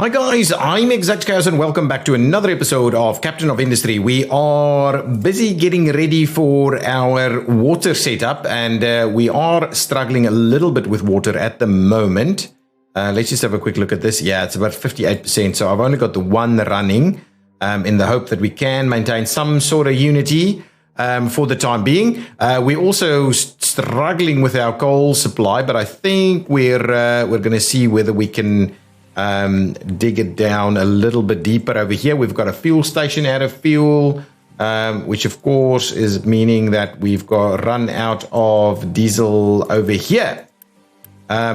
Hi guys, I'm ExactChaos and welcome back to another episode of Captain of Industry. We are busy getting ready for our water setup and we are struggling a little bit with water at the moment. Let's just have a quick look at this. Yeah, it's about 58%, so I've only got the one running in the hope that we can maintain some sort of unity for the time being. We're also struggling with our coal supply, but I think we're going to see whether we can dig it down a little bit deeper over here. We've got a fuel station out of fuel, which of course is meaning that we've got run out of diesel over here,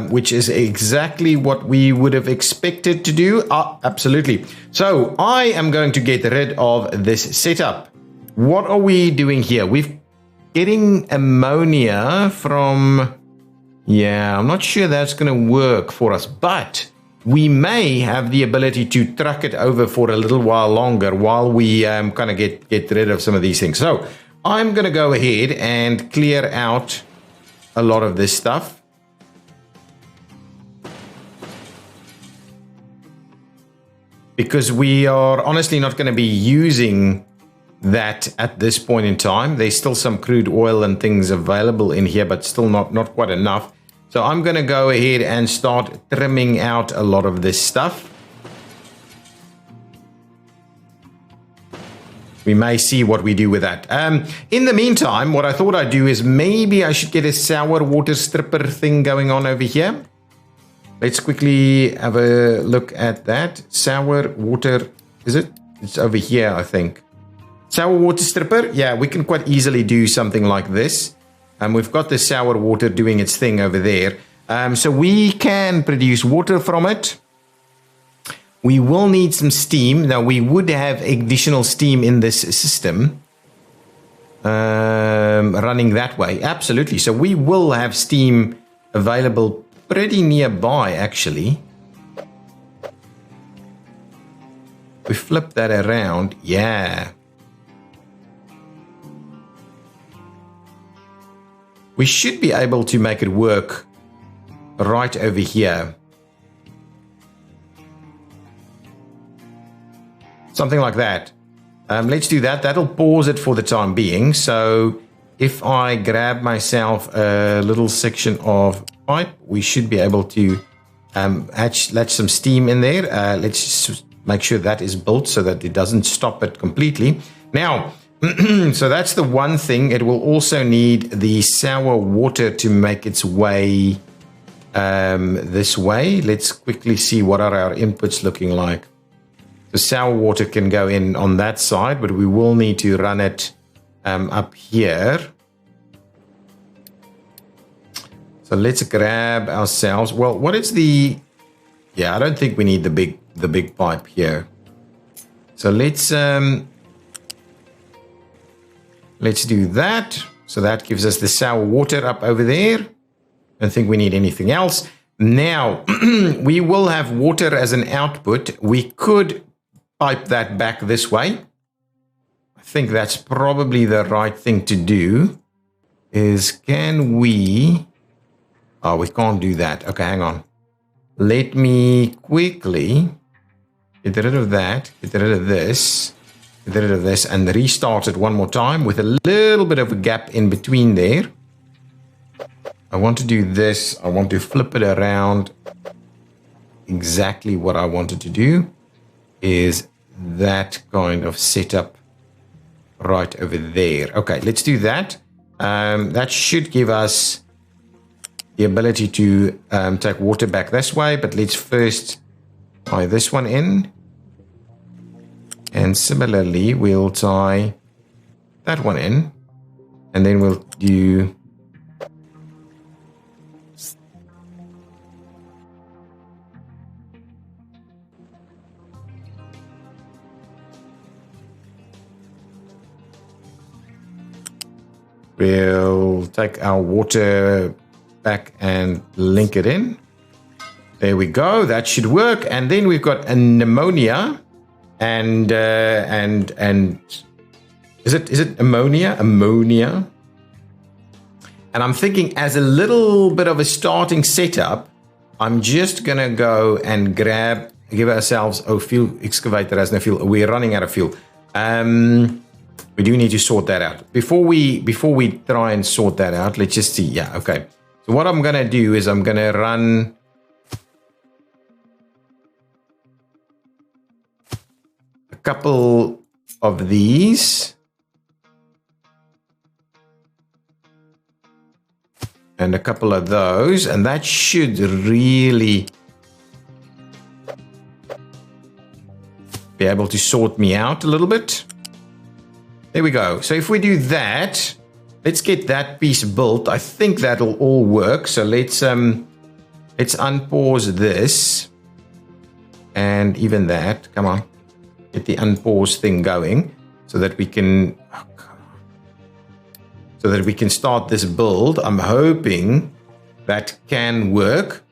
which is exactly what we would have expected to do. Absolutely. So I am going to get rid of this setup. What are we doing here? We're getting ammonia from, I'm not sure that's going to work for us, but we may have the ability to truck it over for a little while longer while we kind of get rid of some of these things. So I'm going to go ahead and clear out a lot of this stuff. Because we are honestly not going to be using that at this point in time. There's still some crude oil and things available in here, but still not quite enough. So I'm going to go ahead and start trimming out a lot of this stuff. We may see what we do with that. In the meantime, what I thought I'd do is maybe I should get a sour water stripper thing going on over here. Let's quickly have a look at that. Sour water, is it? It's over here, I think. Sour water stripper. Yeah, we can quite easily do something like this. And we've got the sour water doing its thing over there. So we can produce water from it. We will need some steam. Now, we would have additional steam in this system running that way. Absolutely. So we will have steam available pretty nearby, actually. We flip that around. Yeah. We should be able to make it work right over here. Something like that. Let's do that. That'll pause it for the time being. So if I grab myself a little section of pipe, we should be able to latch some steam in there. Let's just make sure that is built so that it doesn't stop it completely. Now, so that's the one thing. It will also need the sour water to make its way this way. Let's quickly see what are our inputs looking like. The sour water can go in on that side, but we will need to run it up here. So let's grab ourselves. Well, what is the? Yeah, I don't think we need the big pipe here. So let's do that. So that gives us the sour water up over there. Don't think we need anything else. Now, we will have water as an output. We could pipe that back this way. I think that's probably the right thing to do. Can we... Oh, we can't do that. Okay, hang on. Let me quickly get rid of that, get rid of this. Get rid of this and restart it one more time with a little bit of a gap in between there. I want to do this. I want to flip it around. Exactly what I wanted to do is that kind of setup right over there. Okay, let's do that. That should give us the ability to take water back this way, but let's first tie this one in. And similarly, we'll tie that one in, and then we'll do we'll take our water back and link it in. There we go. That should work. And then we've got an ammonia. And is it ammonia? Ammonia. And I'm thinking as a little bit of a starting setup, I'm just going to go and grab give ourselves, oh, fuel excavator has no fuel. We're running out of fuel. We do need to sort that out. Before we try and sort that out, let's just see. Yeah, okay. So what I'm going to do is I'm going to run a couple of these. And a couple of those, and that should really be able to sort me out a little bit. There we go. So if we do that, let's get that piece built. I think that'll all work. So let's unpause this, and even that. Come on, get the unpause thing going so that we can. So that we can start this build. I'm hoping that can work.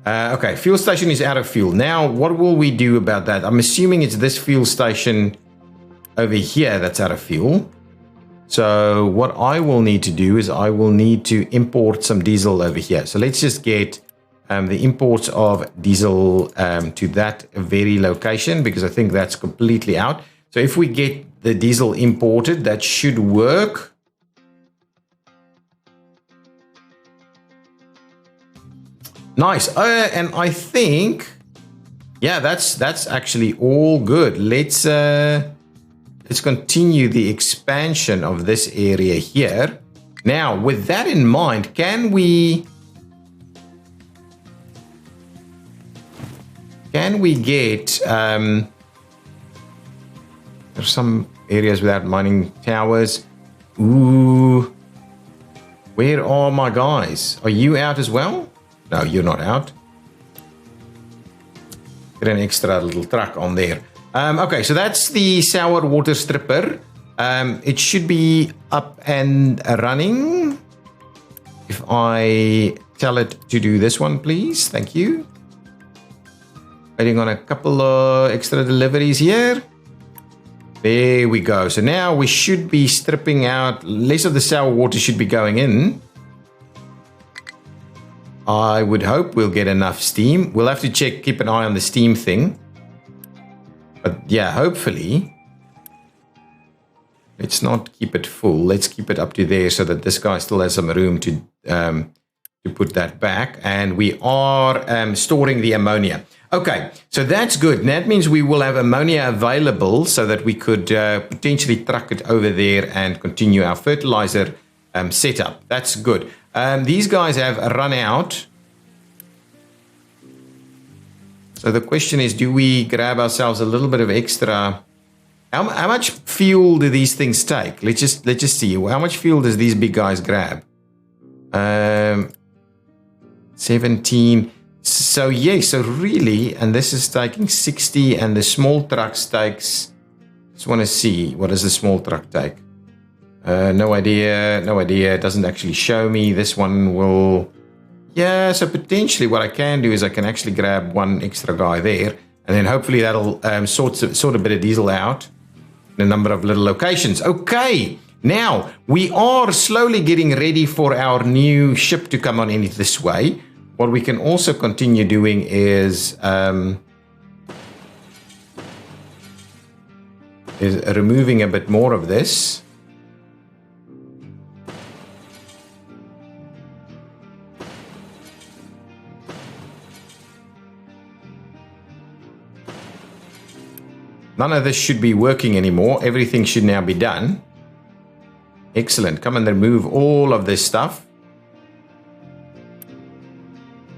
Okay, fuel station is out of fuel. Now, what will we do about that? I'm assuming it's this fuel station over here that's out of fuel. So what I will need to do is I will need to import some diesel over here. So let's just get the imports of diesel to that very location, because I think that's completely out. So if we get the diesel imported, that should work. Nice. And I think, yeah, that's actually all good. Let's continue the expansion of this area here. Now, with that in mind, can we get there's some areas without mining towers. Ooh, where are my guys? Are you out as well? No, you're not out. Get an extra little truck on there. Okay, so that's the sour water stripper. It should be up and running. If I tell it to do this one, please. Thank you. Waiting on a couple of extra deliveries here. There we go. So now we should be stripping out. Less of the sour water should be going in. I would hope we'll get enough steam. We'll have to keep an eye on the steam thing. But yeah, hopefully. Let's not keep it full. Let's keep it up to there so that this guy still has some room to put that back. And we are storing the ammonia. Okay, so that's good. That means we will have ammonia available so that we could potentially truck it over there and continue our fertilizer setup. That's good. These guys have run out. So the question is, do we grab ourselves a little bit of extra? How much fuel do these things take? Let's just see. How much fuel does these big guys grab? 17. So yeah, so really, and this is taking 60, and the small trucks takes. Just want to see, what does the small truck take? No idea. It doesn't actually show me. This one will, yeah, so potentially what I can do is I can actually grab one extra guy there, and then hopefully that'll sort a bit of diesel out in a number of little locations. Okay, now we are slowly getting ready for our new ship to come on in this way. What we can also continue doing is removing a bit more of this. None of this should be working anymore. Everything should now be done. Excellent. Come and remove all of this stuff.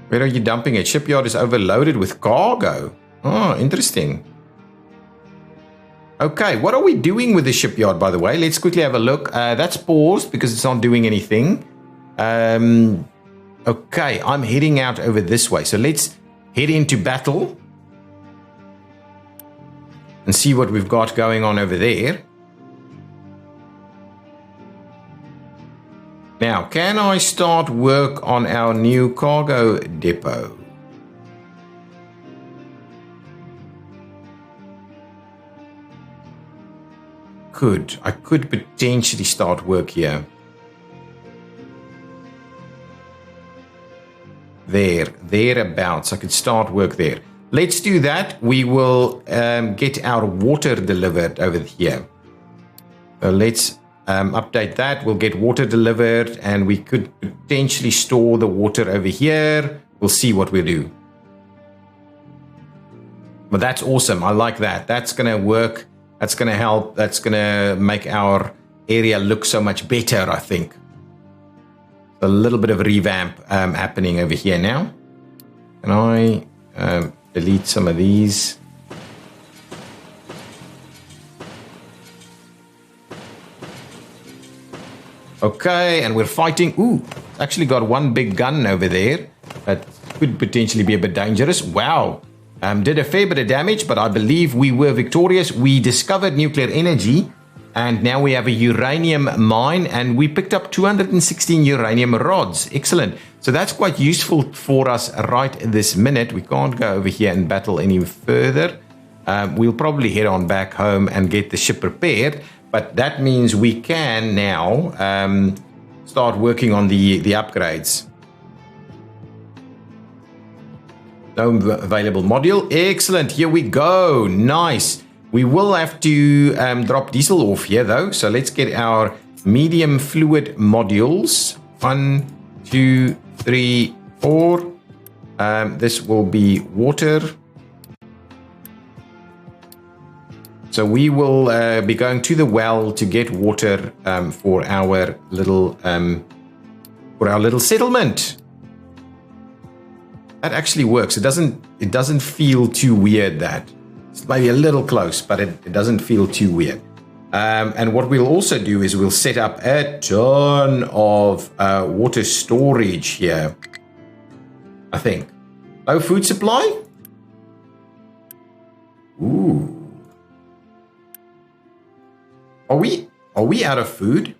Where are you dumping it? Shipyard is overloaded with cargo. Oh, interesting. Okay, what are we doing with the shipyard, by the way? Let's quickly have a look. That's paused because it's not doing anything. Okay, I'm heading out over this way. So let's head into battle and see what we've got going on over there. Now, can I start work on our new cargo depot? I could potentially start work here. Thereabouts. I could start work there. let's do that. We will get our water delivered over here. So let's update that. We'll get water delivered, and we could potentially store the water over here. We'll see what we do. But that's awesome. I like that. That's going to work. That's going to help. That's going to make our area look so much better, I think. A little bit of revamp happening over here now. Can I delete some of these? Okay, and we're fighting. Ooh, actually got one big gun over there. That could potentially be a bit dangerous. Wow. Did a fair bit of damage, but I believe we were victorious. We discovered nuclear energy, and now we have a uranium mine, and we picked up 216 uranium rods. Excellent. So that's quite useful for us right this minute. We can't go over here and battle any further. We'll probably head on back home and get the ship repaired, but that means we can now start working on the upgrades. No available module. Excellent. Here we go. Nice. We will have to drop diesel off here, though. So let's get our medium fluid modules. 1, 2, 3, 4. This will be water. So we will be going to the well to get water for our little settlement. That actually works. It doesn't feel too weird. That it's maybe a little close, but it doesn't feel too weird. And what we'll also do is we'll set up a ton of water storage here. I think low food supply. Ooh, are we out of food?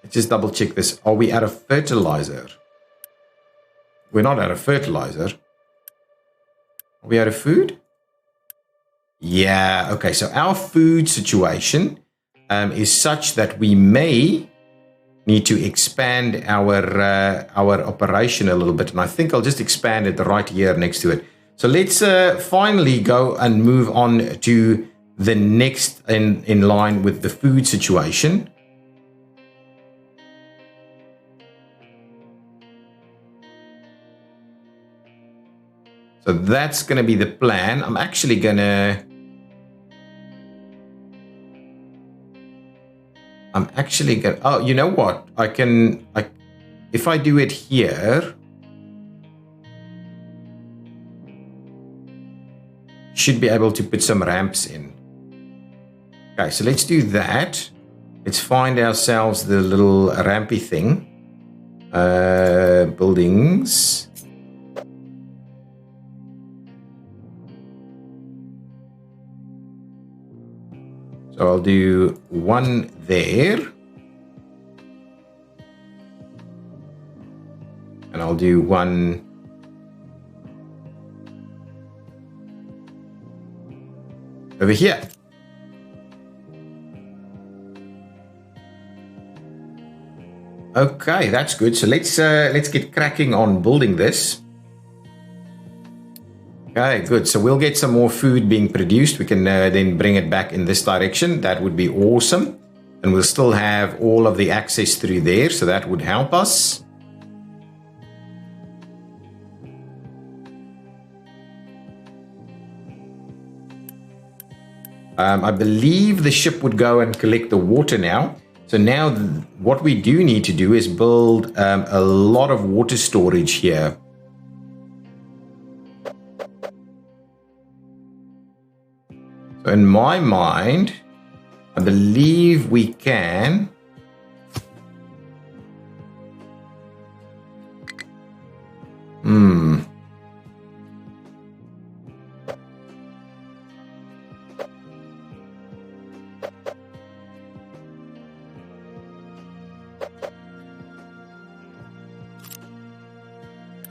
Let's just double check this. Are we out of fertilizer? We're not out of fertilizer. Are we out of food? Yeah, okay. So our food situation is such that we may need to expand our operation a little bit. And I think I'll just expand it right here next to it. So let's finally go and move on to the next in line with the food situation. So that's going to be the plan. I'm actually going to... Oh, you know what? If I do it here... should be able to put some ramps in. Okay, so let's do that. Let's find ourselves the little rampy thing. Buildings... So I'll do one there. And I'll do one over here. Okay, that's good. So let's get cracking on building this. Okay, good. So we'll get some more food being produced. We can then bring it back in this direction. That would be awesome. And we'll still have all of the access through there, so that would help us. I believe the ship would go and collect the water now. So now what we do need to do is build a lot of water storage here. So in my mind, I believe we can.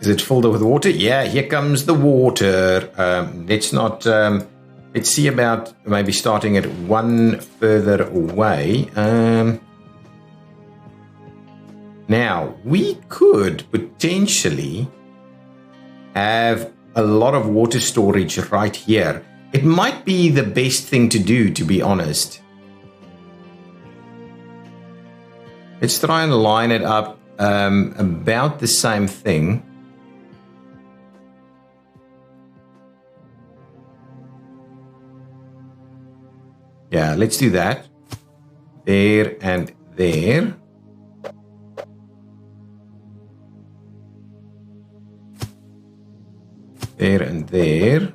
Is it filled with water? Yeah, here comes the water. Let's see about maybe starting it one further away. Now, we could potentially have a lot of water storage right here. It might be the best thing to do, to be honest. Let's try and line it up about the same thing. Yeah, let's do that. There and there. There and there.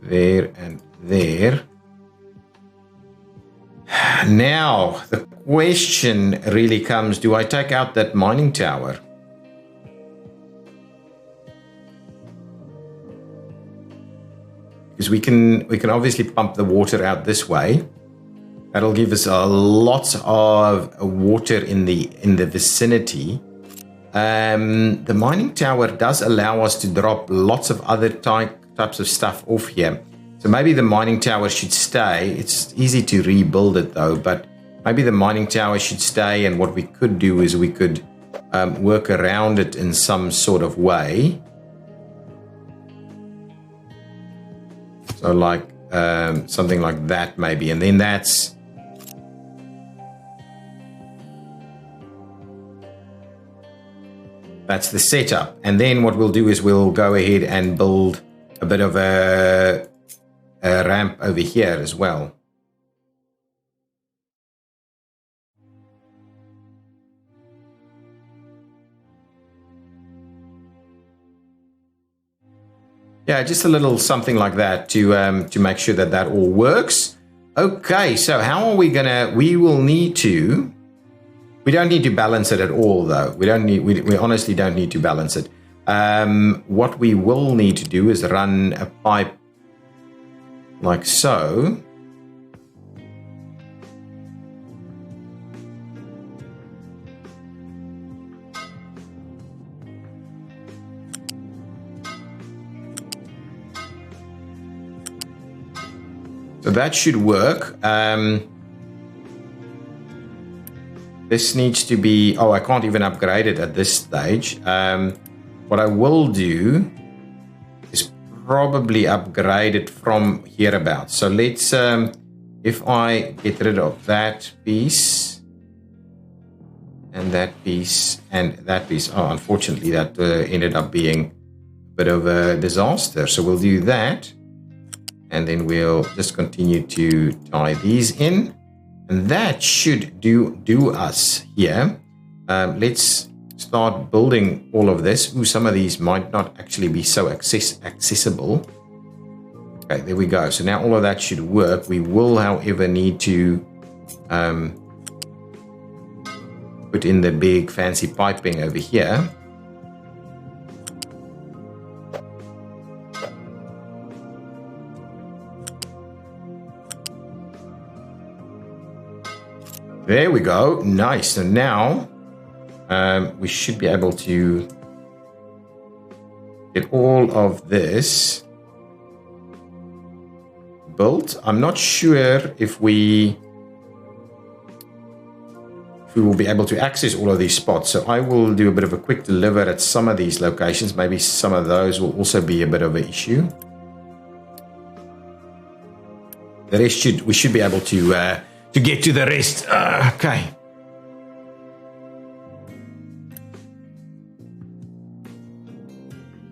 There and there. Now, the question really comes, do I take out that mining tower? Because we can obviously pump the water out this way. That'll give us a lot of water in the vicinity. The mining tower does allow us to drop lots of other types of stuff off here. So maybe the mining tower should stay. It's easy to rebuild it though, but maybe the mining tower should stay, and what we could do is we could work around it in some sort of way. So like something like that maybe, and then that's the setup. And then what we'll do is we'll go ahead and build a bit of a ramp over here as well. Yeah, just a little something like that to make sure that that all works. Okay, so how are we gonna? We will need to. We don't need to balance it at all, though. We honestly don't need to balance it. What we will need to do is run a pipe like so. So that should work. This needs to be, oh, I can't even upgrade it at this stage. What I will do is probably upgrade it from hereabouts. So let's, if I get rid of that piece, and that piece, and that piece. Oh, unfortunately, that ended up being a bit of a disaster. So we'll do that. And then we'll just continue to tie these in. And that should do us here. Let's start building all of this. Ooh, some of these might not actually be so accessible. Okay, there we go. So now all of that should work. We will, however, need to put in the big fancy piping over here. There we go. Nice. So now we should be able to get all of this built. I'm not sure if we will be able to access all of these spots. So I will do a bit of a quick deliver at some of these locations. Maybe some of those will also be a bit of an issue. The rest we should be able to get to the rest. Okay.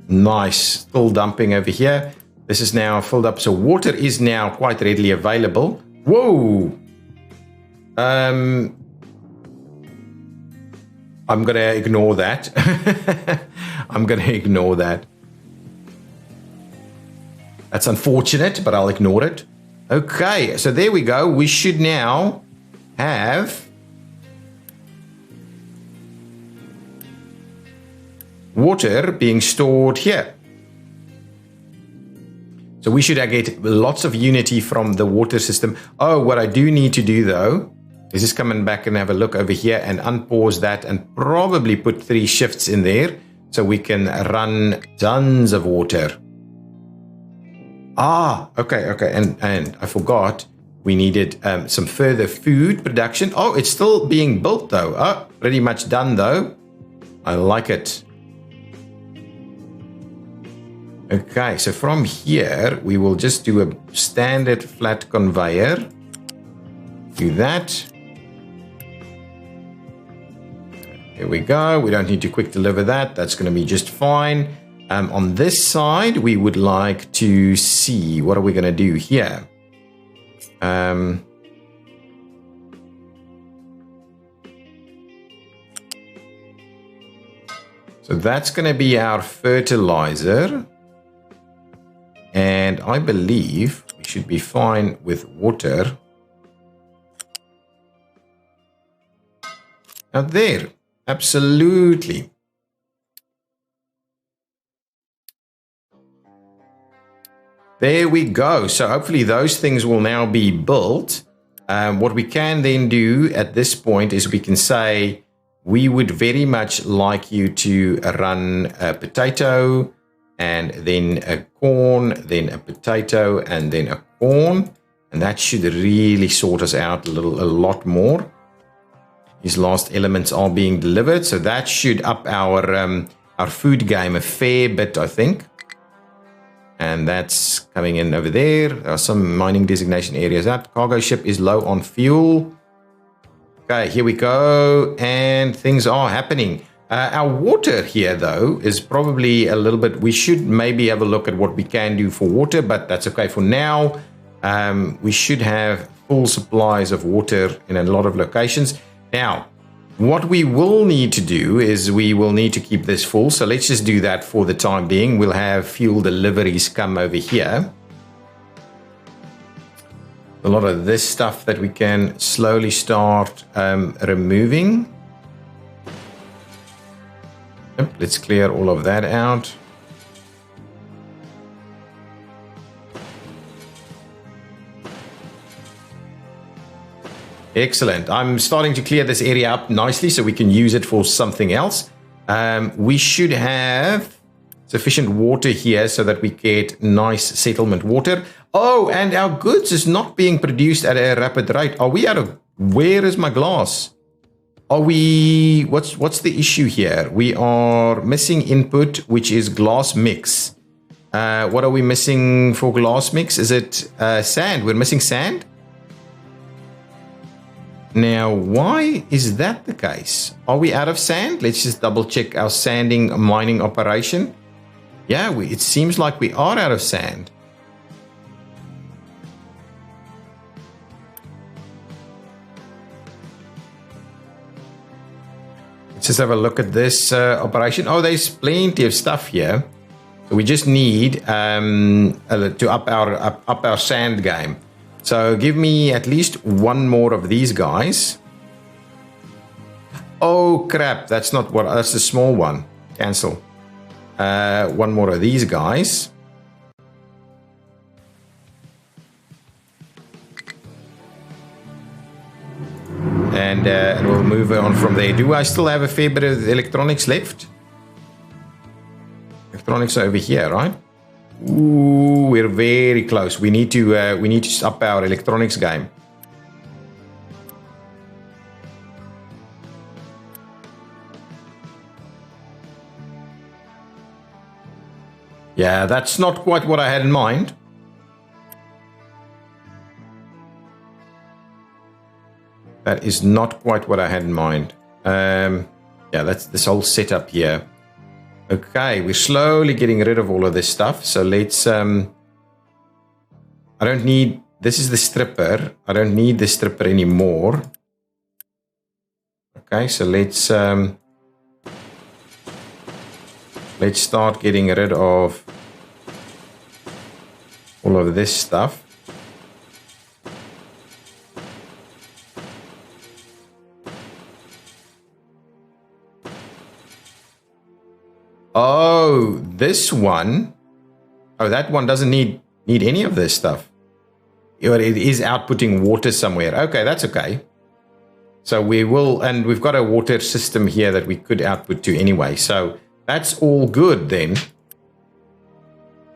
Nice. Still dumping over here. This is now filled up. So water is now quite readily available. Whoa. I'm going to ignore that. I'm going to ignore that. That's unfortunate, but I'll ignore it. Okay, so there we go. We should now have water being stored here. So we should get lots of unity from the water system. Oh, what I do need to do though is just come back and have a look over here and unpause that and probably put 3 shifts in there so we can run tons of water. Ah, okay. And I forgot we needed some further food production. Oh, it's still being built though. Oh, pretty much done though. I like it. Okay, so from here, we will just do a standard flat conveyor. Do that. Here we go. We don't need to quick deliver that. That's going to be just fine. On this side, we would like to see, what are we going to do here? So that's going to be our fertilizer. And I believe we should be fine with water. Now there, absolutely. There we go. So hopefully those things will now be built. What we can then do at this point is we can say, we would very much like you to run a potato, and then a corn, then a potato, and then a corn. And that should really sort us out a lot more. These last elements are being delivered, so that should up our food game a fair bit, I think. And that's coming in over there. There are some mining designation areas. That cargo ship is low on fuel. Okay, here we go, and things are happening. Our water here, though, is probably a little bit... We should maybe have a look at what we can do for water, but that's okay for now. We should have full supplies of water in a lot of locations. Now, what we will need to do is we will need to keep this full. So let's just do that for the time being. We'll have fuel deliveries come over here. A lot of this stuff that we can slowly start removing. Yep, let's clear all of that out. Excellent. I'm starting to clear this area up nicely so we can use it for something else. We should have sufficient water here so that we get nice settlement water. Oh, and our goods is not being produced at a rapid rate. Are we out of... Where is my glass? Are we... What's the issue here? We are missing input, which is glass mix. What are we missing for glass mix? Is it sand? We're missing sand? Now, why is that the case? Are we out of sand? Let's just double check our sanding mining operation. Yeah, it seems like we are out of sand. Let's just have a look at this operation. Oh, there's plenty of stuff here. So we just need to up our sand game. So give me at least one more of these guys. Oh crap, that's not what, that's the small one. Cancel. One more of these guys. And we'll move on from there. Do I still have a fair bit of electronics left? Electronics are over here, right? Ooh, we're very close. We need to up our electronics game. Yeah, that's not quite what I had in mind. That is not quite what I had in mind. Yeah, that's this whole setup here. Okay, we're slowly getting rid of all of this stuff. So let's, I don't need, this is the stripper. I don't need the stripper anymore. Okay, so let's start getting rid of all of this stuff. Oh, this one. Oh, that one doesn't need any of this stuff. It is outputting water somewhere. Okay, that's okay. So we will, and we've got a water system here that we could output to anyway. So that's all good then.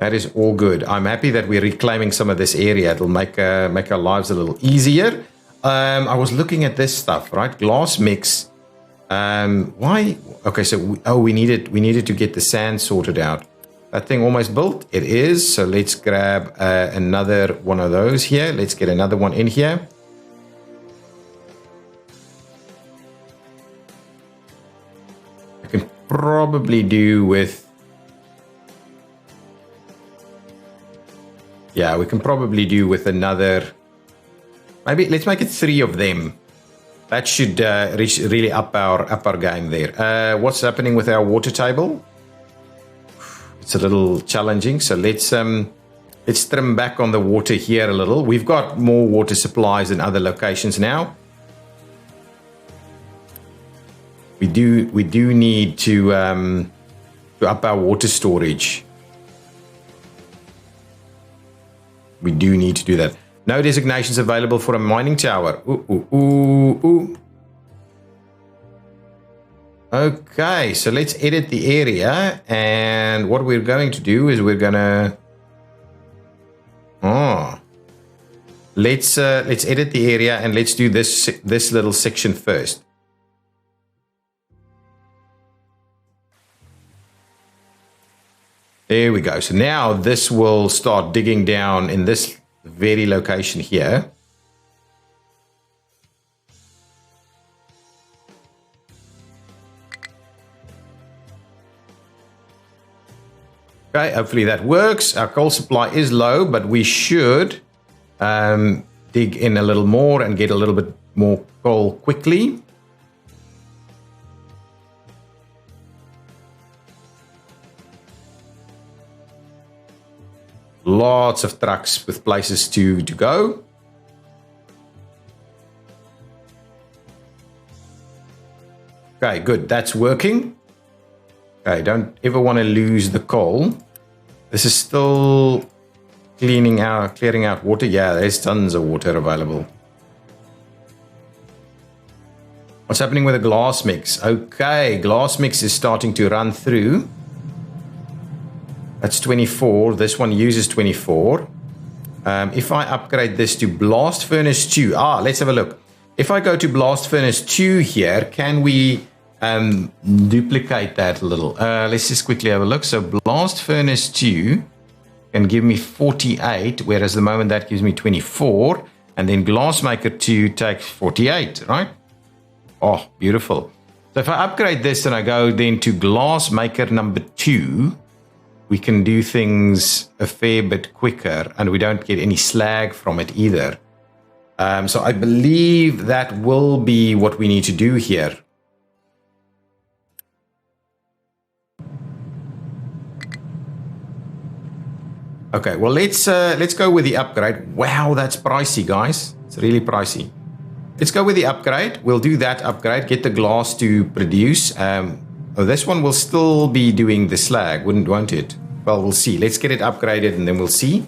That is all good. I'm happy that we're reclaiming some of this area. It'll make our lives a little easier. I was looking at this stuff, right? Glass mix. Why? Okay, so we needed to get the sand sorted out. That thing almost built. It is. So let's grab another one of those here. Let's get another one in here. I can probably do with. Yeah, we can probably do with another. Maybe let's make it 3 of them. That should really up our game there. What's happening with our water table? It's a little challenging, so let's trim back on the water here a little. We've got more water supplies in other locations now. We do need to up our water storage. We do need to do that. No designations available for a mining tower. Ooh. Okay, so let's edit the area, and what we're going to do is we're gonna let's edit the area, and let's do this little section first. There we go. So now this will start digging down in this very location here. Okay, hopefully that works. Our coal supply is low, but we should dig in a little more and get a little bit more coal quickly. Lots of trucks with places to go. Okay, good. That's working. Okay, don't ever want to lose the coal. This is still clearing out water. Yeah, there's tons of water available. What's happening with the glass mix? Okay, glass mix is starting to run through. That's 24. This one uses 24. If I upgrade this to Blast Furnace 2, let's have a look. If I go to Blast Furnace 2 here, can we duplicate that a little? Let's just quickly have a look. So Blast Furnace 2 can give me 48, whereas the moment that gives me 24. And then Glassmaker 2 takes 48, right? Oh, beautiful. So if I upgrade this and I go then to Glassmaker number 2, we can do things a fair bit quicker, and we don't get any slag from it either. So I believe that will be what we need to do here. Okay, well let's go with the upgrade. Wow, that's pricey, guys. It's really pricey. Let's go with the upgrade. We'll do that upgrade. Get the glass to produce. This one will still be doing the slag, won't it? Well, we'll see. Let's get it upgraded and then we'll see.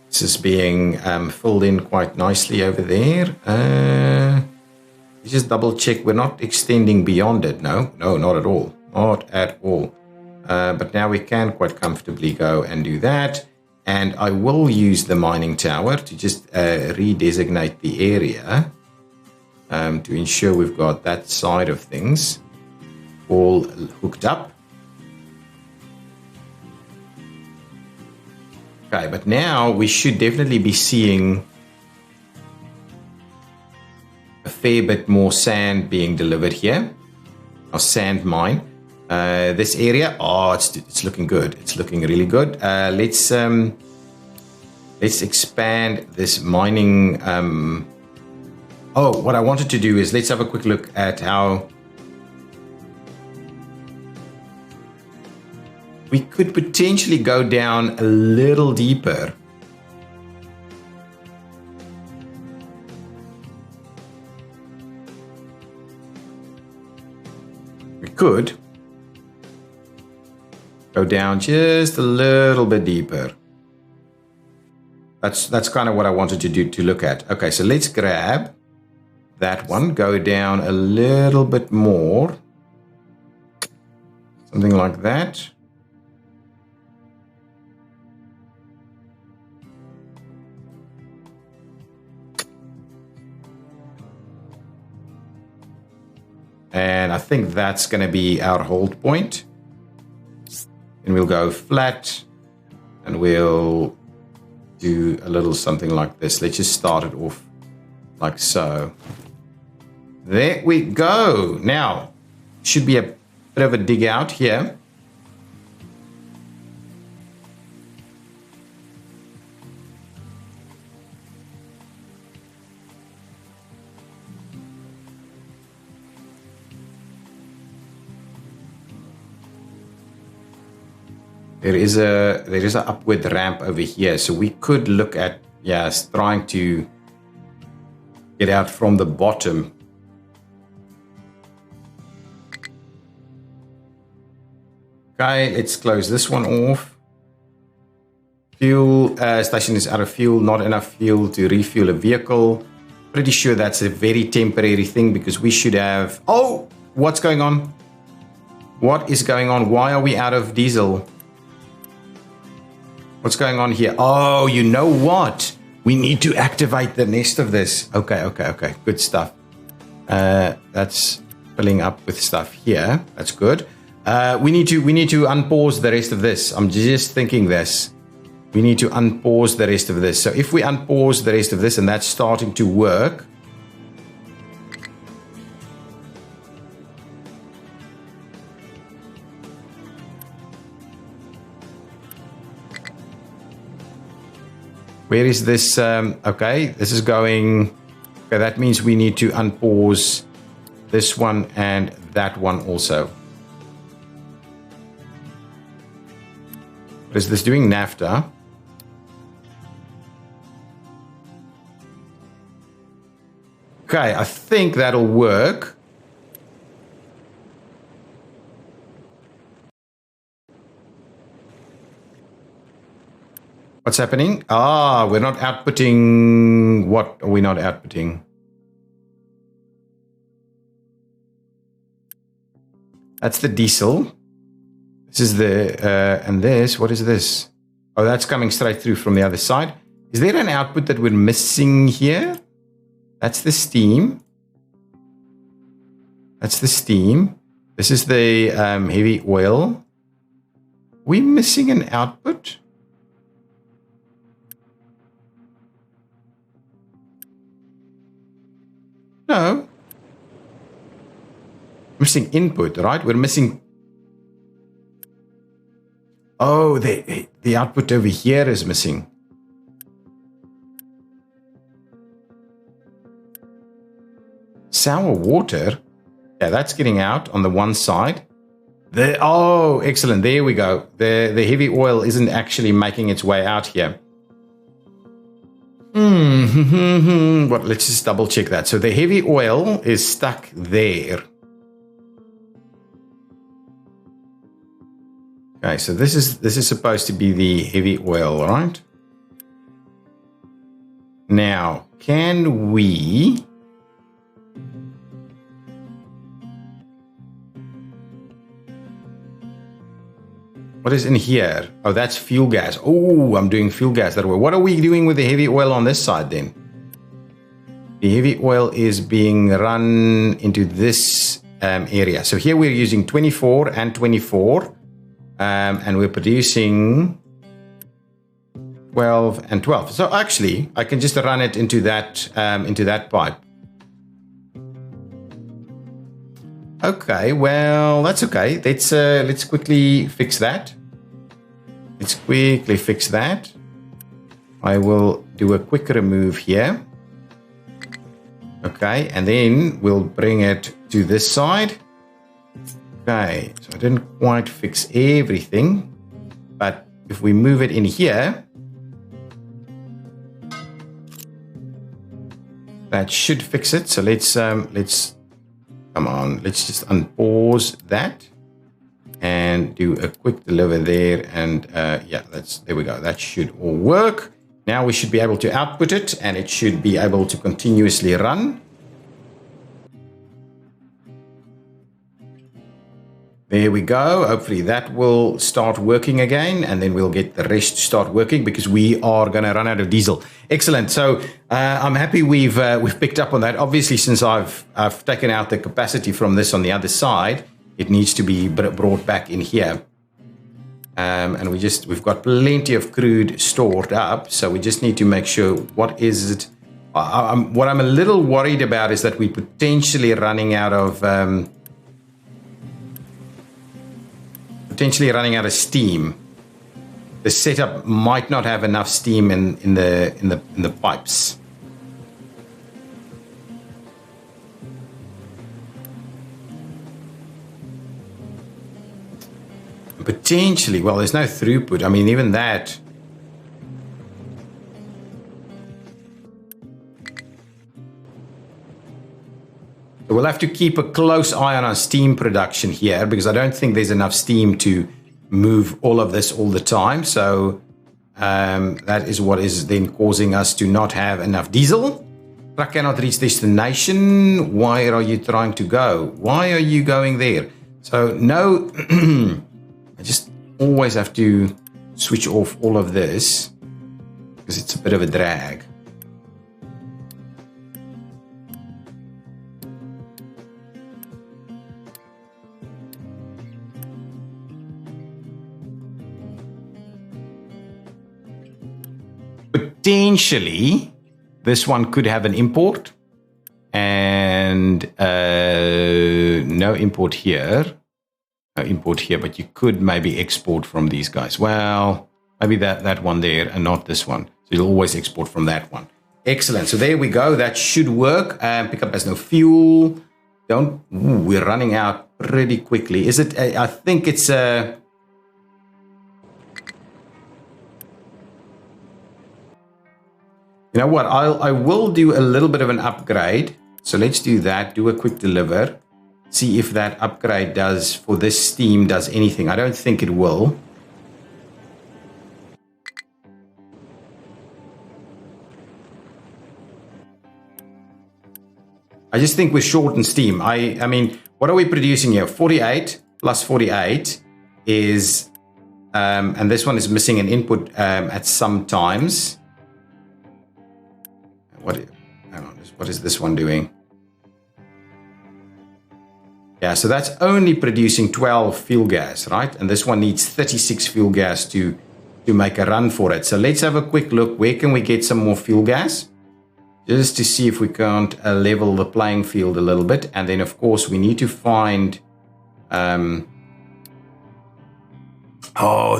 This is being filled in quite nicely over there. Let's just double check. We're not extending beyond it. No, not at all. Not at all. But now we can quite comfortably go and do that. And I will use the mining tower to just redesignate the area to ensure we've got that side of things all hooked up. Okay, but now we should definitely be seeing a fair bit more sand being delivered here. Our sand mine. This area, it's looking good. It's looking really good. Let's expand this mining. What I wanted to do is let's have a quick look at how we could potentially go down a little deeper. We could go down just a little bit deeper. That's kind of what I wanted to look at. Okay, so let's grab that one, go down a little bit more. Something like that. And I think that's going to be our hold point. And we'll go flat, and we'll do a little something like this. Let's just start it off like so. There we go. Now, should be a bit of a dig out here. There is a upward ramp over here, so we could look at trying to get out from the bottom. Okay, let's close this one off. Fuel station is out of fuel, not enough fuel to refuel a vehicle. Pretty sure that's a very temporary thing because we should have... Oh, what's going on? What is going on? Why are we out of diesel? What's going on here? Oh, you know what? We need to activate the rest of this. Okay. Good stuff. That's filling up with stuff here. That's good. We need to unpause the rest of this. I'm just thinking this. We need to unpause the rest of this. So if we unpause the rest of this and that's starting to work, where is this? Okay, this is going. Okay, that means we need to unpause this one and that one also. What is this doing? NAFTA. Okay, I think that'll work. What's happening? Ah, we're not outputting. What are we not outputting? That's the diesel. This is the, and this, what is this? Oh, that's coming straight through from the other side. Is there an output that we're missing here? That's the steam. That's the steam. This is the heavy oil. We're missing an output? No. Missing input, right? We're missing... Oh, the output over here is missing. Sour water? Yeah, that's getting out on the one side. Oh, excellent. There we go. The heavy oil isn't actually making its way out here. Well, let's just double check that. So the heavy oil is stuck there. Okay, so this is supposed to be the heavy oil, right? Now, can we... What is in here? Oh, that's fuel gas. Oh, I'm doing fuel gas that way. What are we doing with the heavy oil on this side then? The heavy oil is being run into this area. So here we're using 24 and 24. And we're producing 12 and 12. So actually, I can just run it into that pipe. Okay, well, that's okay. Let's quickly fix that. I will do a quick remove here. Okay, and then we'll bring it to this side. Okay, so I didn't quite fix everything, but if we move it in here, that should fix it. So let's come on, let's just unpause that and do a quick deliver there. And yeah, there we go. That should all work. Now we should be able to output it and it should be able to continuously run. There we go. Hopefully that will start working again, and then we'll get the rest to start working because we are going to run out of diesel. Excellent. So I'm happy we've picked up on that. Obviously, since I've taken out the capacity from this on the other side, it needs to be brought back in here. And we've got plenty of crude stored up, so we just need to make sure what is it. What I'm a little worried about is that we're potentially running out of steam. The setup might not have enough steam in the pipes. Potentially, well, there's no throughput. I mean, even that. So we'll have to keep a close eye on our steam production here because I don't think there's enough steam to move all of this all the time. So that is what is then causing us to not have enough diesel. Truck cannot reach destination. Where are you trying to go? Why are you going there? So no, I just always have to switch off all of this because it's a bit of a drag. Potentially, this one could have an import and no import here. No import here, but you could maybe export from these guys. Well, maybe that one there and not this one. So you'll always export from that one. Excellent. So there we go. That should work. Pickup has no fuel. We're running out pretty quickly. Is it? I think it's you know what? I will do a little bit of an upgrade. So let's do that. Do a quick deliver. See if that upgrade does for this steam does anything. I don't think it will. I just think we're short in steam. I mean, what are we producing here? 48 plus 48 is, and this one is missing an input at some times. Hang on, what is this one doing? Yeah, so that's only producing 12 fuel gas, right? And this one needs 36 fuel gas to make a run for it. So let's have a quick look. Where can we get some more fuel gas? Just to see if we can't level the playing field a little bit. And then, of course, we need to find... oh,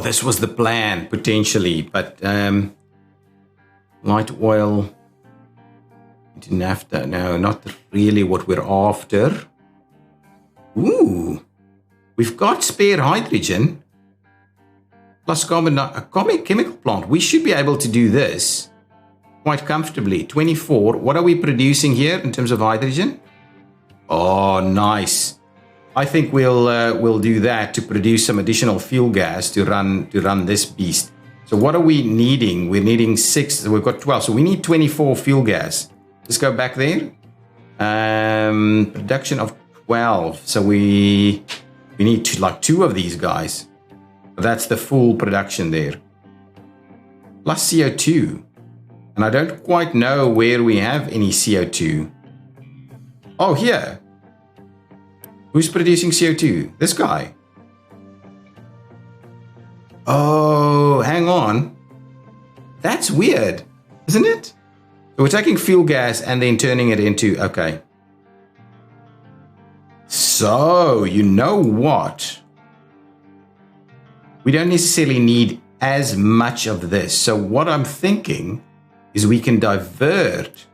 this was the plan, potentially. But light oil... into naphtha. No, not really what we're after. Ooh, we've got spare hydrogen plus carbon, a chemical plant. We should be able to do this quite comfortably. 24. What are we producing here in terms of hydrogen? Oh, nice. I think we'll do that to produce some additional fuel gas to run this beast. So what are we needing? We're needing 6. So we've got 12. So we need 24 fuel gas. Let's go back there. Production of 12. So we need like 2 of these guys. That's the full production there. Plus CO2. And I don't quite know where we have any CO2. Oh, here. Who's producing CO2? This guy. Oh, hang on. That's weird, isn't it? So we're taking fuel gas and then turning it into, okay. So, you know what? We don't necessarily need as much of this. So what I'm thinking is we can divert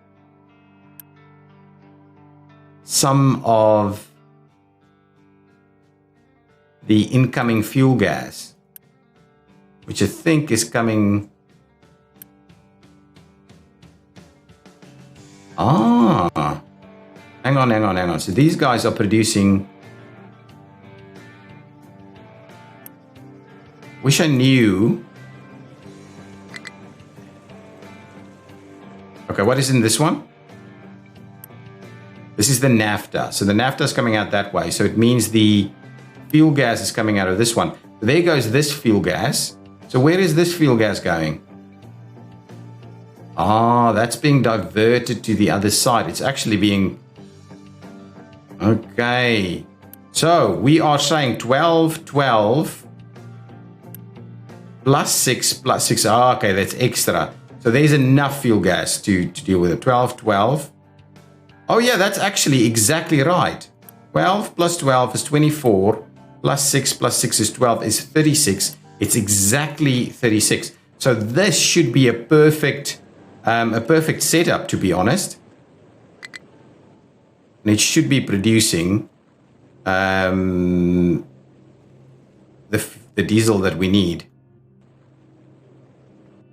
some of the incoming fuel gas, which I think is coming... Ah, hang on. So these guys are producing... Wish I knew. Okay, what is in this one? This is the naphtha. So the naphtha is coming out that way. So it means the fuel gas is coming out of this one. There goes this fuel gas. So where is this fuel gas going? Ah, that's being diverted to the other side. It's actually being... Okay. So we are saying 12, 12, plus 6, plus 6. Ah, okay, that's extra. So there's enough fuel gas to deal with it. 12, 12. Oh, yeah, that's actually exactly right. 12 plus 12 is 24. Plus 6 is 12 is 36. It's exactly 36. So this should be a perfect setup, to be honest. And it should be producing the diesel that we need.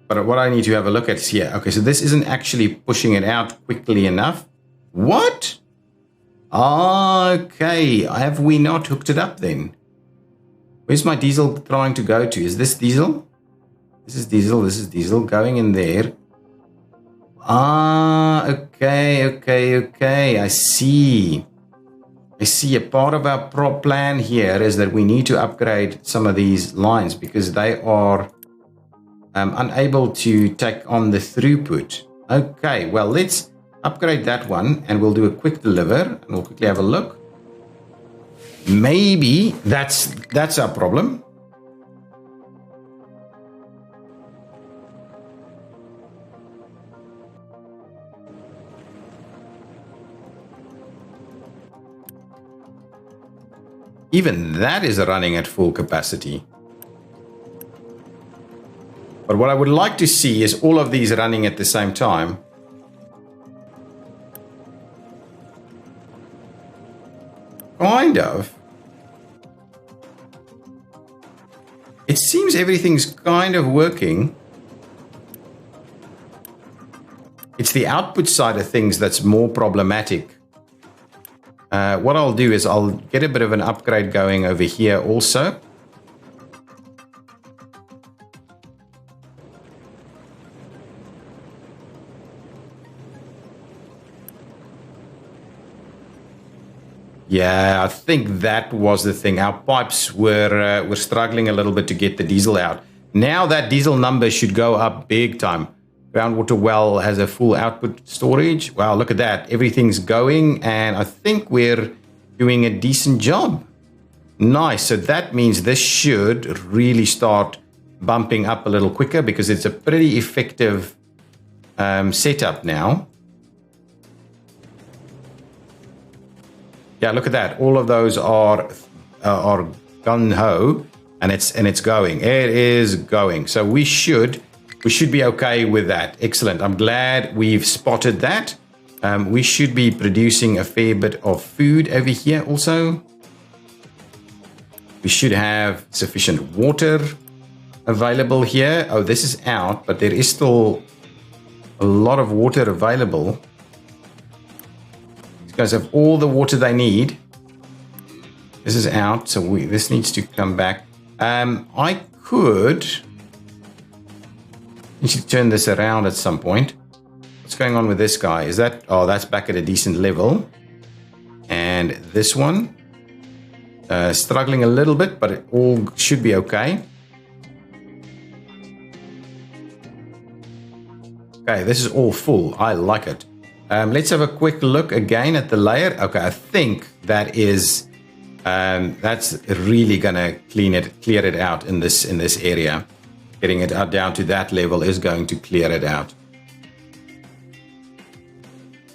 But what I need to have a look at is here. Okay, so this isn't actually pushing it out quickly enough. What? Okay, have we not hooked it up then? Where's my diesel trying to go to? Is this diesel? This is diesel, this is diesel going in there. Ah, okay. I see. A part of our plan here is that we need to upgrade some of these lines because they are unable to take on the throughput. Okay, well, let's upgrade that one and we'll do a quick deliver and we'll quickly have a look. Maybe that's our problem. Even that is running at full capacity. But what I would like to see is all of these running at the same time. Kind of. It seems everything's kind of working. It's the output side of things that's more problematic. What I'll do is I'll get a bit of an upgrade going over here also. Yeah, I think that was the thing. Our pipes were struggling a little bit to get the diesel out. Now that diesel number should go up big time. Groundwater well has a full output storage. Wow, look at that. Everything's going, and I think we're doing a decent job. Nice. So that means this should really start bumping up a little quicker because it's a pretty effective setup now. Yeah, look at that. All of those are gung-ho, and it's going. It is going. So we should be okay with that. Excellent. I'm glad we've spotted that. We should be producing a fair bit of food over here also. We should have sufficient water available here. Oh, this is out, but there is still a lot of water available. These guys have all the water they need. This is out, so this needs to come back. I could... You should turn this around at some point. What's going on with this guy? Is that... Oh, that's back at a decent level. And this one. Struggling a little bit, but it all should be okay. Okay, this is all full. I like it. Let's have a quick look again at the layer. Okay, I think that is... that's really going to clear it out in this area. Getting it down to that level is going to clear it out.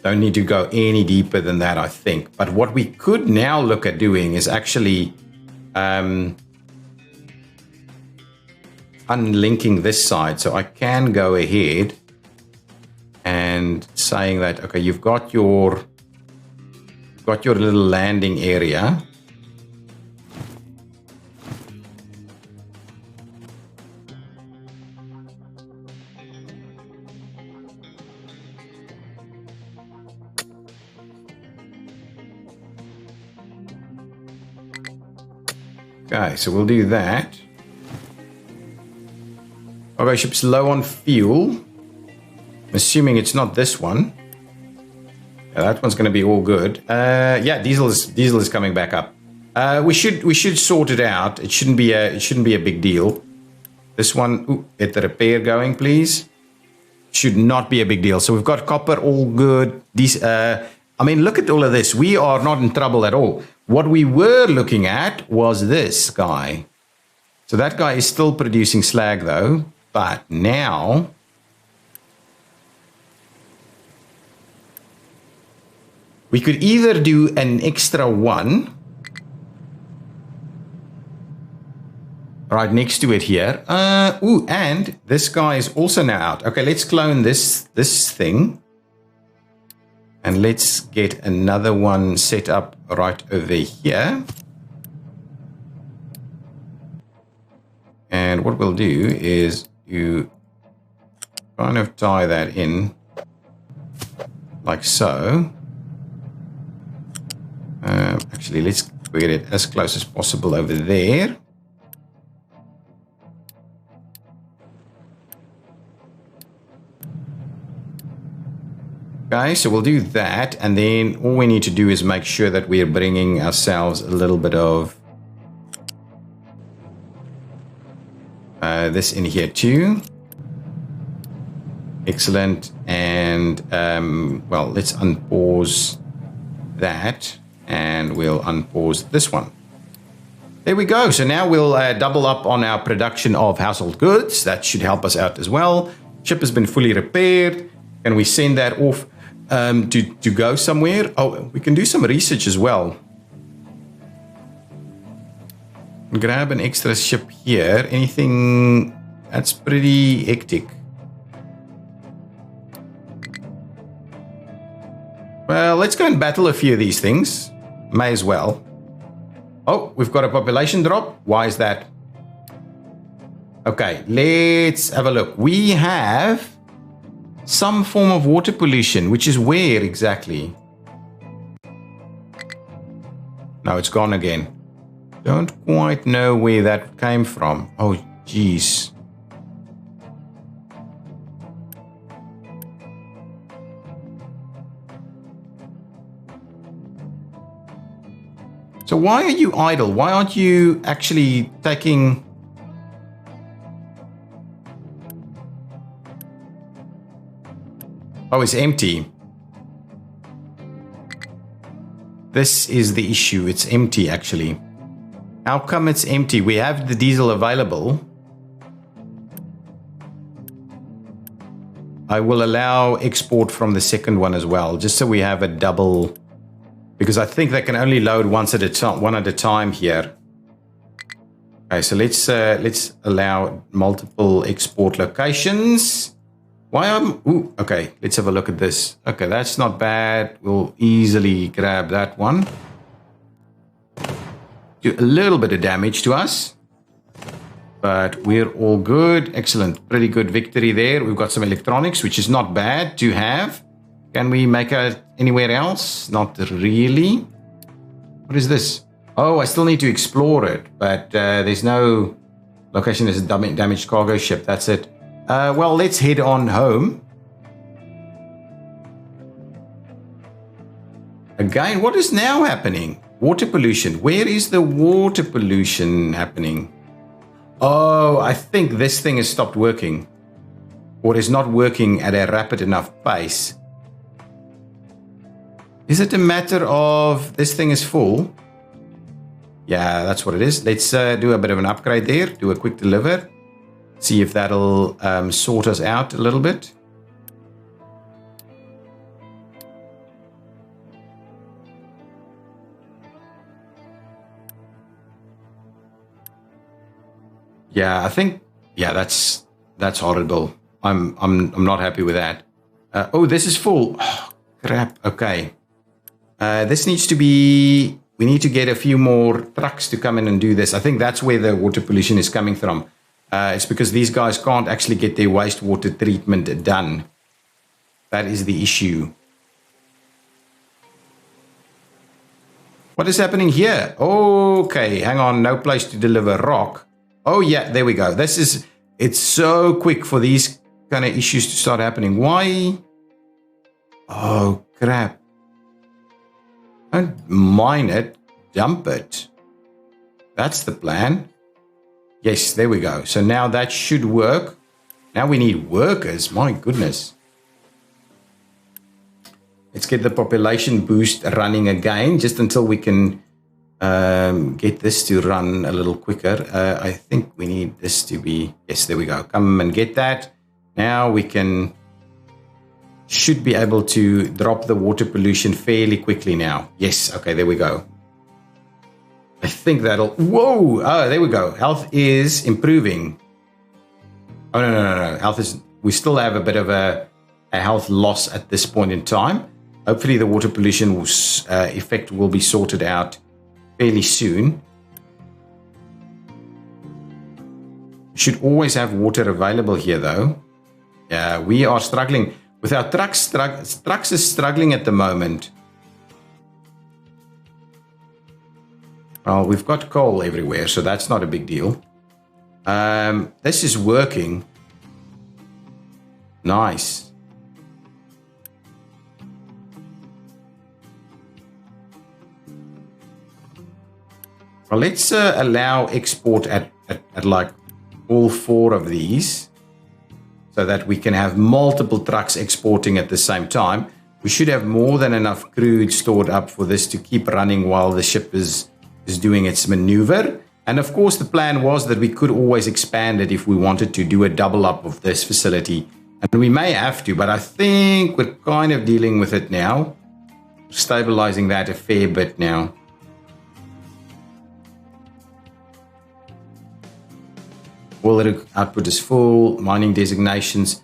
Don't need to go any deeper than that, I think. But what we could now look at doing is actually unlinking this side. So I can go ahead and saying that, okay, you've got your little landing area. Okay, so we'll do that. Okay, ship's low on fuel. I'm assuming it's not this one. Yeah, that one's going to be all good. Yeah, diesel is coming back up. We should sort it out. It shouldn't be a big deal. This one, ooh, get the repair going, please. Should not be a big deal. So we've got copper, all good. These, I mean, look at all of this. We are not in trouble at all. What we were looking at was this guy. So that guy is still producing slag though, but now we could either do an extra one right next to it here. Ooh, and this guy is also now out. Okay, let's clone this thing. And let's get another one set up right over here. And what we'll do is you kind of tie that in like so. Actually, let's get it as close as possible over there. Okay, so we'll do that, and then all we need to do is make sure that we're bringing ourselves a little bit of this in here too. Excellent, and well, let's unpause that, and we'll unpause this one. There we go. So now we'll double up on our production of household goods. That should help us out as well. Ship has been fully repaired. Can we send that off to go somewhere? Oh, we can do some research as well. Grab an extra ship here. Anything that's pretty hectic. Well, let's go and battle a few of these things. May as well. Oh, we've got a population drop. Why is that? Okay, let's have a look. We have some form of water pollution, which is where exactly? No, it's gone again. Don't quite know where that came from. Oh, geez. So why are you idle? Why aren't you actually taking... Oh, it's empty. This is the issue. It's empty, actually. How come it's empty? We have the diesel available. I will allow export from the second one as well, just so we have a double... Because I think they can only load one at a time here. Okay, so let's allow multiple export locations. Why am... Ooh, okay, let's have a look at this. Okay, that's not bad. We'll easily grab that one. Do a little bit of damage to us. But we're all good. Excellent. Pretty good victory there. We've got some electronics, which is not bad to have. Can we make it anywhere else? Not really. What is this? Oh, I still need to explore it. But there's no location. There's a damaged cargo ship. That's it. Well, let's head on home. Again, what is now happening? Water pollution. Where is the water pollution happening? Oh, I think this thing has stopped working. Or is not working at a rapid enough pace. Is it a matter of this thing is full? Yeah, that's what it is. Let's do a bit of an upgrade there. Do a quick deliver. See if that'll sort us out a little bit. Yeah, I think that's horrible. I'm not happy with that. Oh, this is full. Oh, crap. Okay. This needs to be... We need to get a few more trucks to come in and do this. I think that's where the water pollution is coming from. It's because these guys can't actually get their wastewater treatment done. That is the issue. What is happening here? Okay, hang on. No place to deliver rock. Oh, yeah, there we go. It's so quick for these kind of issues to start happening. Why? Oh, crap. Don't mine it. Dump it. That's the plan. Yes, there we go. So now that should work. Now we need workers. My goodness. Let's get the population boost running again, just until we can get this to run a little quicker. I think we need this to be... Yes, there we go. Come and get that. Now we should be able to drop the water pollution fairly quickly now. Yes, okay, there we go. I think that'll... Whoa! Oh, there we go. Health is improving. Oh, no. Health is... We still have a bit of a health loss at this point in time. Hopefully the water pollution effect will be sorted out fairly soon. Should always have water available here, though. Yeah, we are struggling. With our trucks is struggling at the moment. Well, we've got coal everywhere, so that's not a big deal. This is working. Nice. Well, let's allow export at like all 4 of these, so that we can have multiple trucks exporting at the same time. We should have more than enough crude stored up for this to keep running while the ship is doing its maneuver. And of course, the plan was that we could always expand it if we wanted to do a double up of this facility. And we may have to, but I think we're kind of dealing with it now. Stabilizing that a fair bit now. Water output is full. Mining designations.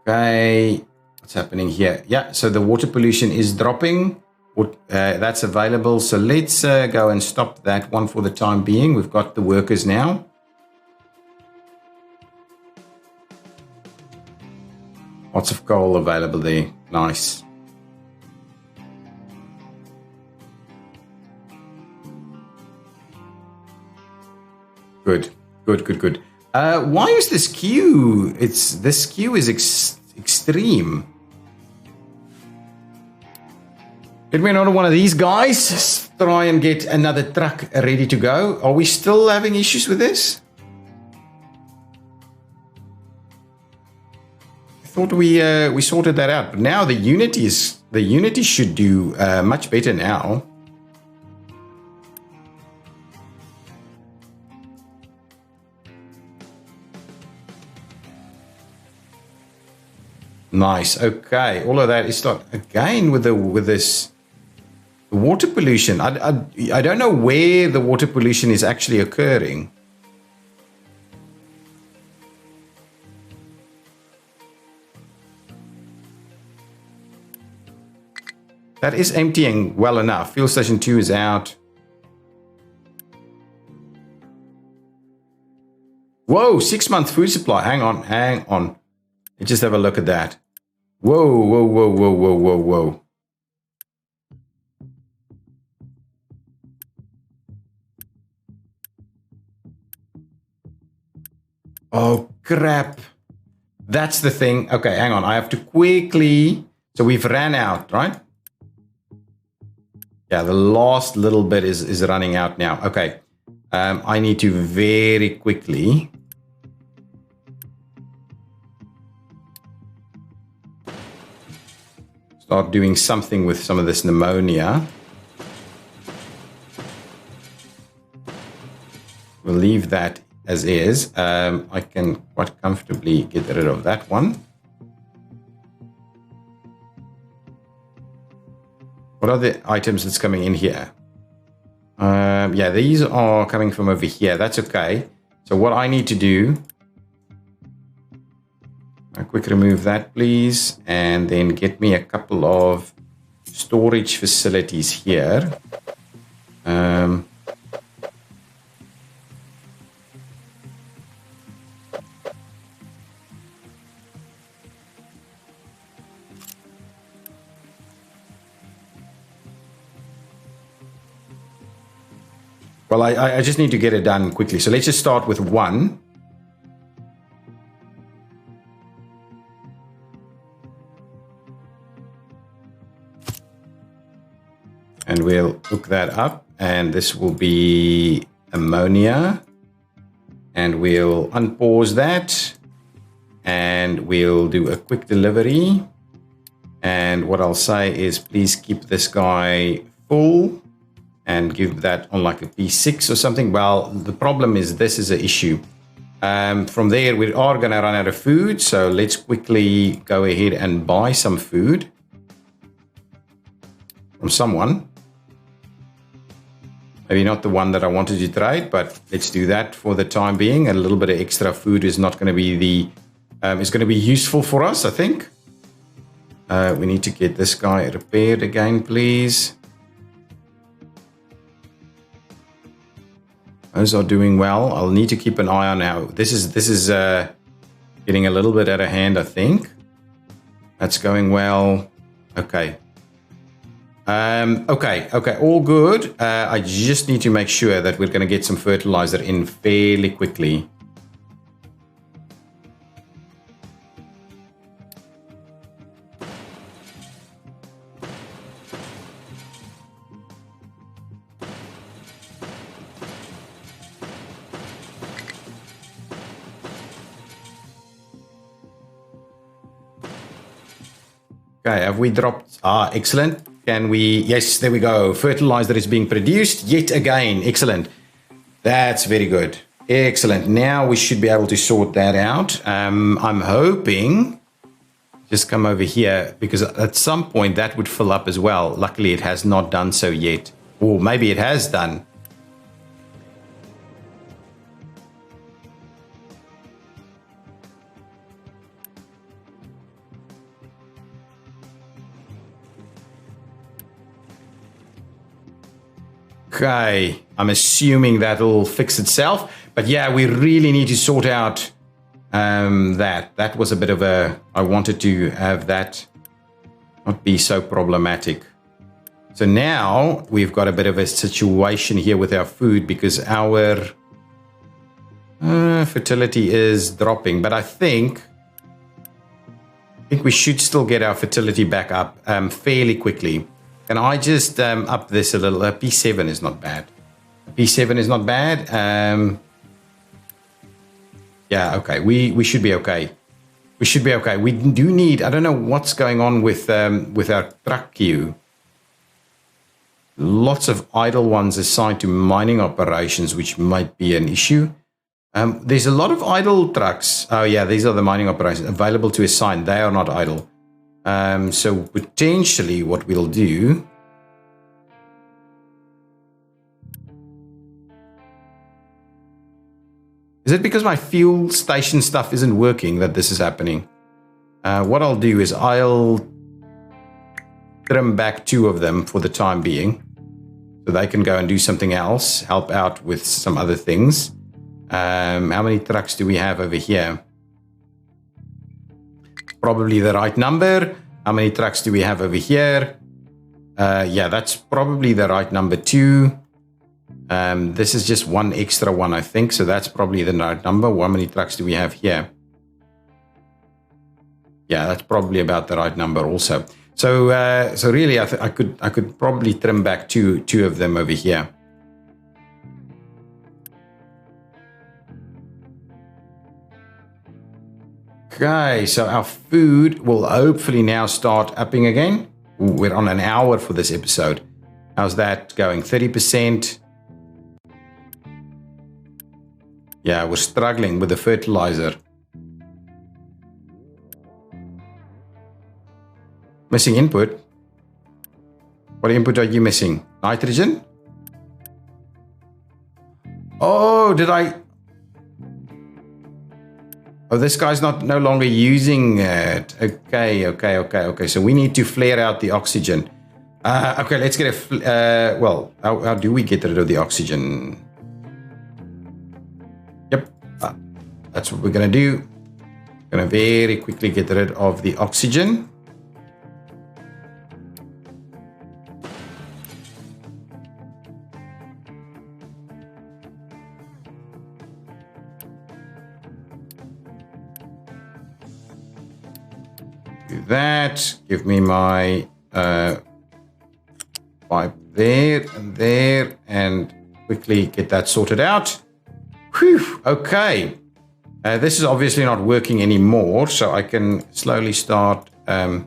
Okay. What's happening here? Yeah, so the water pollution is dropping. That's available. So let's go and stop that one for the time being. We've got the workers now. Lots of coal available there. Nice. Good. Why is this queue? This queue is extreme. Did we not one of these guys try and get another truck ready to go? Are we still having issues with this? I thought we sorted that out, but now the Unity should do much better now. Nice. Okay. All of that is not again with this water pollution. I don't know where the water pollution is actually occurring. That is emptying well enough. Fuel station 2 is out. Whoa, 6-month food supply. Hang on. Let's just have a look at that. Whoa. Oh, crap. That's the thing. Okay, hang on. I have to quickly... So we've ran out, right? Yeah, the last little bit is running out now. Okay. I need to very quickly... start doing something with some of this pneumonia. We'll leave that as is. I can quite comfortably get rid of that one. What are the items that's coming in here? Yeah, these are coming from over here. That's okay. So what I need to do... A quick remove that, please, and then get me a couple of storage facilities here. Well, I just need to get it done quickly. So let's just start with one. And we'll hook that up, and this will be ammonia. And we'll unpause that. And we'll do a quick delivery. And what I'll say is please keep this guy full and give that on like a P6 or something. Well, the problem is this is an issue. From there, we are going to run out of food. So let's quickly go ahead and buy some food from someone. Maybe not the one that I wanted to trade, but let's do that for the time being. A little bit of extra food is not going to be is going to be useful for us, I think. We need to get this guy repaired again, please. Those are doing well. I'll need to keep an eye on now. This is getting a little bit out of hand, I think. That's going well. Okay. Okay, all good. I just need to make sure that we're going to get some fertilizer in fairly quickly. Okay, have we dropped? Excellent. Can we? Yes, there we go. Fertilizer is being produced yet again. Excellent. That's very good. Excellent. Now we should be able to sort that out. I'm hoping, just come over here, because at some point that would fill up as well. Luckily, it has not done so yet. Or maybe it has done. Okay, I'm assuming that'll fix itself. But yeah, we really need to sort out that. That was a bit of a... I wanted to have that not be so problematic. So now we've got a bit of a situation here with our food because our fertility is dropping. But I think we should still get our fertility back up fairly quickly. Can I just up this a little? P7 is not bad. P7 is not bad. Yeah, okay. We should be okay. We should be okay. We do need... I don't know what's going on with our truck queue. Lots of idle ones assigned to mining operations, which might be an issue. There's a lot of idle trucks. Oh, yeah, these are the mining operations available to assign. They are not idle. So potentially what we'll do... Is it because my fuel station stuff isn't working that this is happening? What I'll do is I'll trim back 2 of them for the time being. So they can go and do something else. Help out with some other things. How many trucks do we have over here? Probably the right number. How many trucks do we have over here? Yeah, that's probably the right number too. This is just one extra one, I think. So that's probably the right number. How many trucks do we have here? Yeah, that's probably about the right number also. So, so really, I could probably trim back two of them over here. Okay, so our food will hopefully now start upping again. We're on an hour for this episode. How's that going? 30%. Yeah, we're struggling with the fertilizer. Missing input. What input are you missing? Nitrogen? Oh, did I... Oh, this guy's no longer using it. Okay. So we need to flare out the oxygen. Okay, let's get a... well, how do we get rid of the oxygen? Yep, that's what we're going to do. Going to very quickly get rid of the oxygen. Do that. Give me my pipe there, and quickly get that sorted out. Whew, okay. This is obviously not working anymore, so I can slowly start. Yeah,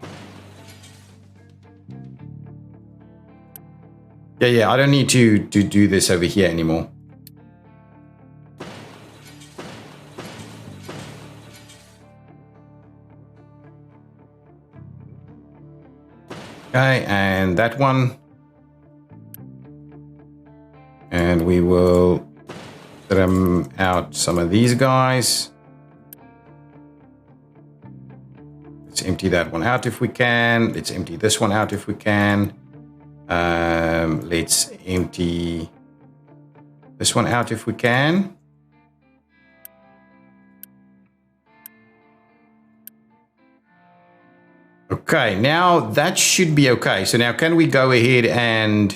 I don't need to do this over here anymore. Okay, and that one. And we will trim out some of these guys. Let's empty that one out if we can. Let's empty this one out if we can. Let's empty this one out if we can. Okay, now that should be okay. So now can we go ahead and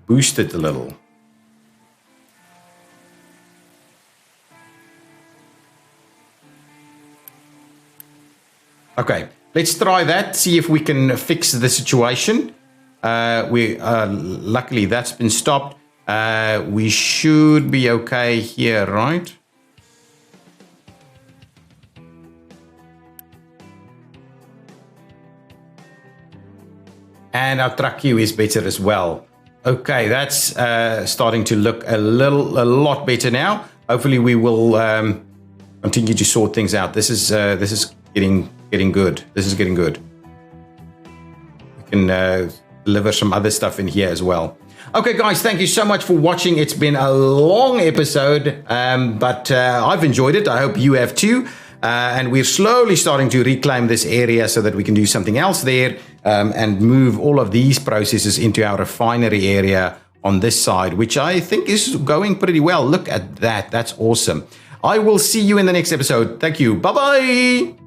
boost it a little? Okay, let's try that, see if we can fix the situation. Luckily that's been stopped. We should be okay here, right? And our truck queue is better as well. Okay, that's starting to look a lot better now. Hopefully we will continue to sort things out. This is getting good. This is getting good. We can deliver some other stuff in here as well. Okay, guys, thank you so much for watching. It's been a long episode, but I've enjoyed it. I hope you have too. And we're slowly starting to reclaim this area so that we can do something else there and move all of these processes into our refinery area on this side, which I think is going pretty well. Look at that. That's awesome. I will see you in the next episode. Thank you. Bye-bye.